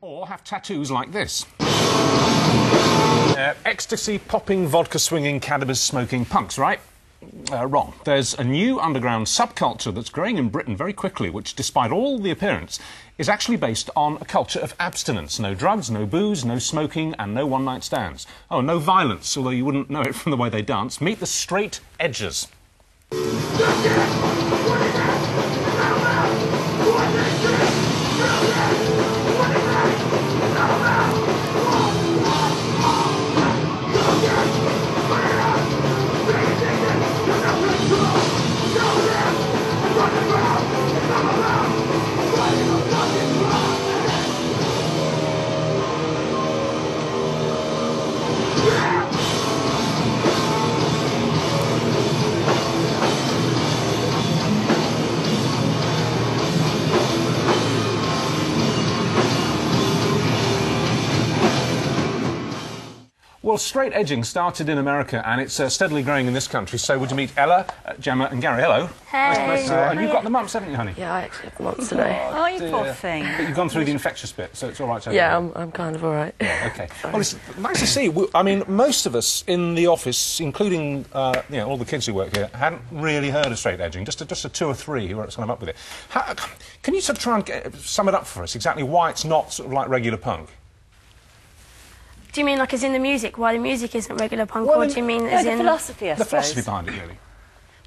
Or have tattoos like this. Ecstasy, popping, vodka swinging, cannabis smoking punks, right? Wrong. There's a new underground subculture that's growing in Britain very quickly, which, despite all the appearance, is actually based on a culture of abstinence. No drugs, no booze, no smoking, and no one-night stands. Oh, no violence, although you wouldn't know it from the way they dance. Meet the straight edgers. Well, straight edging started in America and it's steadily growing in this country. So would you meet Ella, Gemma and Gary? Hello. Hey. And you've got the mumps, haven't you, honey? Yeah, I actually have the mumps today. Oh, you poor thing. But you've gone through the infectious bit, so it's all right. Yeah, I'm kind of all right. Yeah, OK. Well, it's nice to see. I mean, most of us in the office, including you know, all the kids who work here, hadn't really heard of straight edging. Just a two or three who were kind of up with it. Can you sort of try and sum it up for us, exactly why it's not sort of like regular punk? Do you mean like as in the music, why the music isn't regular punk, well, or do you mean as in... the philosophy, I The suppose. philosophy behind it, really.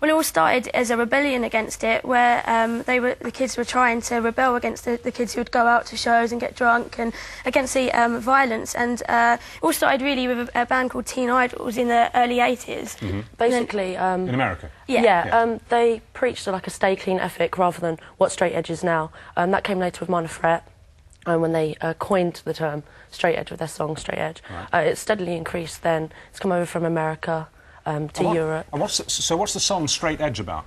Well, it all started as a rebellion against it, where the kids were trying to rebel against the kids who would go out to shows and get drunk, and against the violence. And it all started really with a band called Teen Idols in the early 80s. Mm-hmm. Basically... in America? Yeah, they preached like a stay clean ethic rather than what straight edge is now. That came later with Minor Threat. When they coined the term straight edge with their song Straight Edge. Right. It steadily increased then. It's come over from America to Europe. And what's the song Straight Edge about?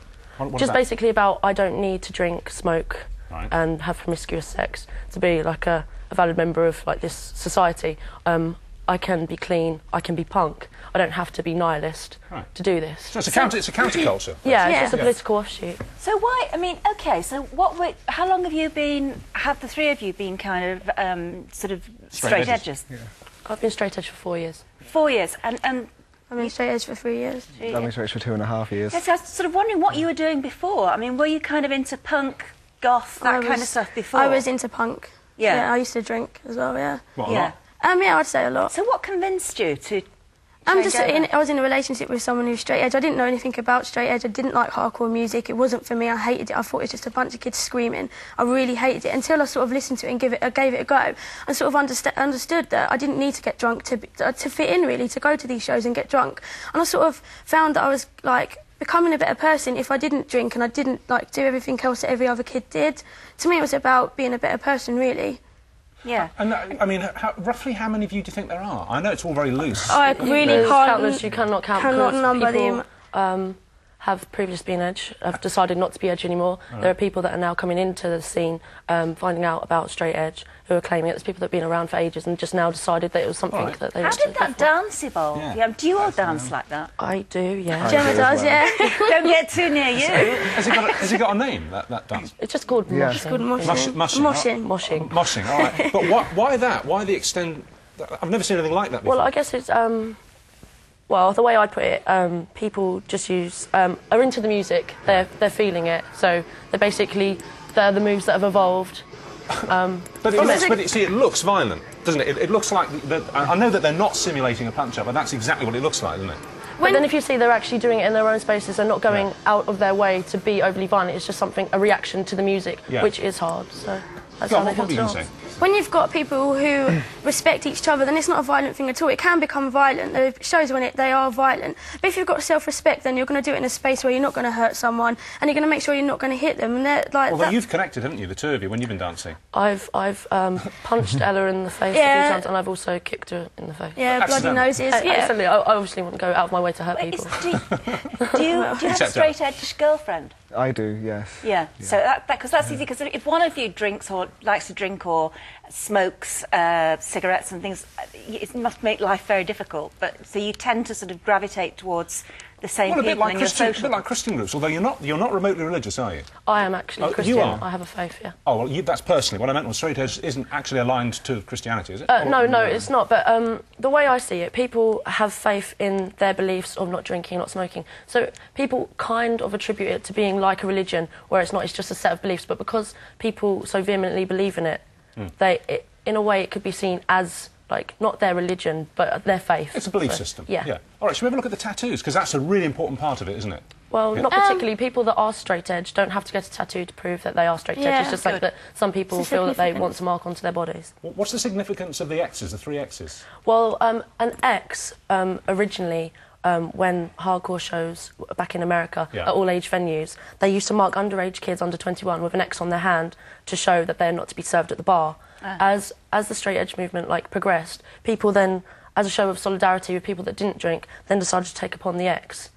Just basically about I don't need to drink, smoke right. and have promiscuous sex to be like a valid member of like this society. I can be clean, I can be punk. I don't have to be nihilist to do this. So it's a counterculture. Yeah, it's just a political offshoot. So why, I mean, OK, so how long have the three of you been kind of sort of straight edges? Yeah. I've been straight edge for 4 years. 4 years, and I've been straight edge for 3 years. I've been straight edge for 2.5 years. Yes, I was sort of wondering what you were doing before. I mean, were you kind of into punk, goth, that kind of stuff before? I was into punk. Yeah. I used to drink as well, yeah. What, yeah. Yeah, I'd say a lot. So what convinced you to I was in a relationship with someone who's straight edge. I didn't know anything about straight edge. I didn't like hardcore music. It wasn't for me. I hated it. I thought it was just a bunch of kids screaming. I really hated it until I sort of listened to it and gave it a go. And sort of understood that I didn't need to get drunk to fit in, really, to go to these shows and get drunk. And I sort of found that I was, like, becoming a better person if I didn't drink and I didn't, like, do everything else that every other kid did. To me, it was about being a better person, really. Yeah. And I mean, roughly how many of you do you think there are? I know it's all very loose. I really can't... You cannot count cannot because number people them. have previously been edge, have decided not to be edge anymore. Right. There are people that are now coming into the scene, finding out about straight edge, who are claiming it. There's people that have been around for ages and just now decided that it was something that they wanted to do. How did that dance evolve? Yeah. Do you all dance like that? I do, yeah. Gemma does, yeah. Don't get too near you. Has it got a name, that dance? It's just called moshing. It's called moshing. Moshing. Moshing, all right. But why that? Why the extent... I've never seen anything like that before. Well, I guess it's... well, the way I put it, people just are into the music, they're feeling it, so they're the moves that have evolved. But it looks violent, doesn't it? It looks like... I know that they're not simulating a punch-up, but that's exactly what it looks like, isn't it? But then if you see they're actually doing it in their own spaces, they're not going out of their way to be overly violent, it's just a reaction to the music, which is hard, so that's how they feel strong. When you've got people who respect each other, then it's not a violent thing at all. It can become violent. There are shows when they are violent. But if you've got self-respect, then you're going to do it in a space where you're not going to hurt someone, and you're going to make sure you're not going to hit them. And they're like. Well, you've connected, haven't you, the two of you, when you've been dancing? I've punched Ella in the face a few times, and I've also kicked her in the face. Yeah, bloody noses. Absolutely. I obviously wouldn't go out of my way to hurt people. Do you have a straight-edge girlfriend? I do, yes. Yeah. So because that's easy. Because if one of you drinks or likes to drink or smokes cigarettes and things, it must make life very difficult. But so you tend to sort of gravitate towards the same people in your social... A bit like Christian groups, although you're not remotely religious, are you? I am actually Christian. You are? I have a faith, yeah. Oh, well, that's personally. What I meant was straight edge isn't actually aligned to Christianity, is it? No, it's not. But the way I see it, people have faith in their beliefs of not drinking, not smoking. So people kind of attribute it to being like a religion, where it's not, it's just a set of beliefs. But because people so vehemently believe in it, in a way it could be seen as... like, not their religion, but their faith. It's a belief system. Yeah. All right, shall we have a look at the tattoos? Because that's a really important part of it, isn't it? Well, not particularly. People that are straight edge don't have to get a tattoo to prove that they are straight edge. It's just like that some people feel that they want to mark onto their bodies. What's the significance of the X's, the 3 X's? Well, an X, originally, when hardcore shows back in America at all-age venues, they used to mark underage kids under 21 with an X on their hand to show that they're not to be served at the bar. As the straight edge movement progressed, people then, as a show of solidarity with people that didn't drink, then decided to take upon the X,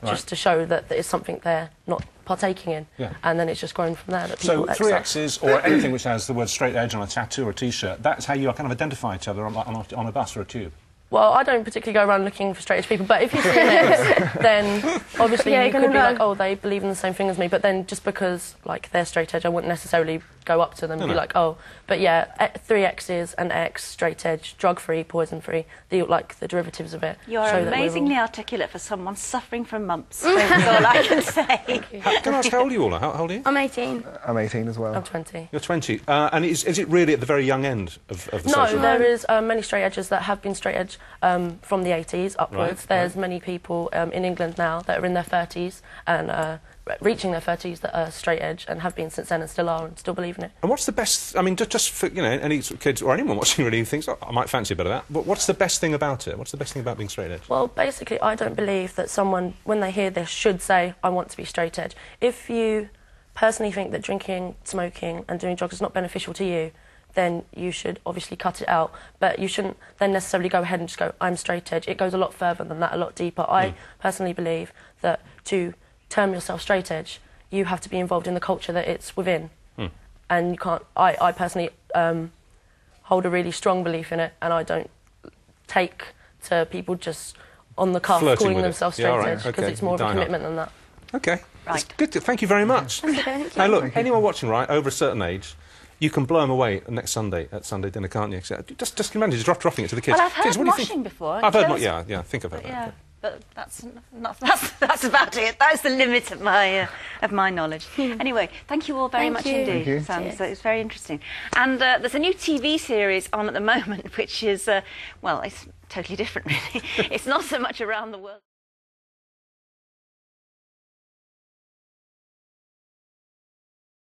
just to show that it's something they're not partaking in. And then it's just grown from there. That people so 3 X's or anything which has the word straight edge on a tattoo or a T-shirt, that's how you kind of identify each other on a bus or a tube? Well, I don't particularly go around looking for straight edge people, but if you see an X, then obviously you could be like, oh, they believe in the same thing as me, but then just because, like, they're straight edge, I wouldn't necessarily go up to them and be like, oh. But yeah, 3 X's and X, straight edge, drug-free, poison-free, the derivatives of it. You're amazingly articulate for someone suffering from mumps. That's all I can say. Can I ask how old are you all? How old are you? I'm 18. I'm 18 as well. I'm 20. You're 20. And is it really at the very young end of the social? No, there is many straight edges that have been straight edge from the 80s upwards. There's many people in England now that are in their 30s and reaching their 30s that are straight edge and have been since then and still are and still believe in it. And what's the best... I mean, just for, you know, any sort of kids or anyone watching really thinks, oh, I might fancy a bit of that, but what's the best thing about it? What's the best thing about being straight edge? Well, basically, I don't believe that someone, when they hear this, should say, I want to be straight edge. If you personally think that drinking, smoking and doing drugs is not beneficial to you, then you should obviously cut it out. But you shouldn't then necessarily go ahead and just go, I'm straight edge. It goes a lot further than that, a lot deeper. I personally believe that to term yourself straight edge, you have to be involved in the culture that it's within. And you can't... I personally hold a really strong belief in it, and I don't take to people just on the cuff calling themselves straight edge, because it's more of a commitment than that. OK. Right. Good. Thank you very much. Now, look, anyone watching, over a certain age, you can blow them away next Sunday at Sunday dinner, can't you? Just imagine just dropping it to the kids. Well, I've heard kids, moshing before. I've heard, yeah, I think I've heard that. But that's about it. That's the limit of my knowledge. Anyway, thank you all very much indeed. It's very interesting. And there's a new TV series on at the moment, which is well, it's totally different, really. It's not so much around the world.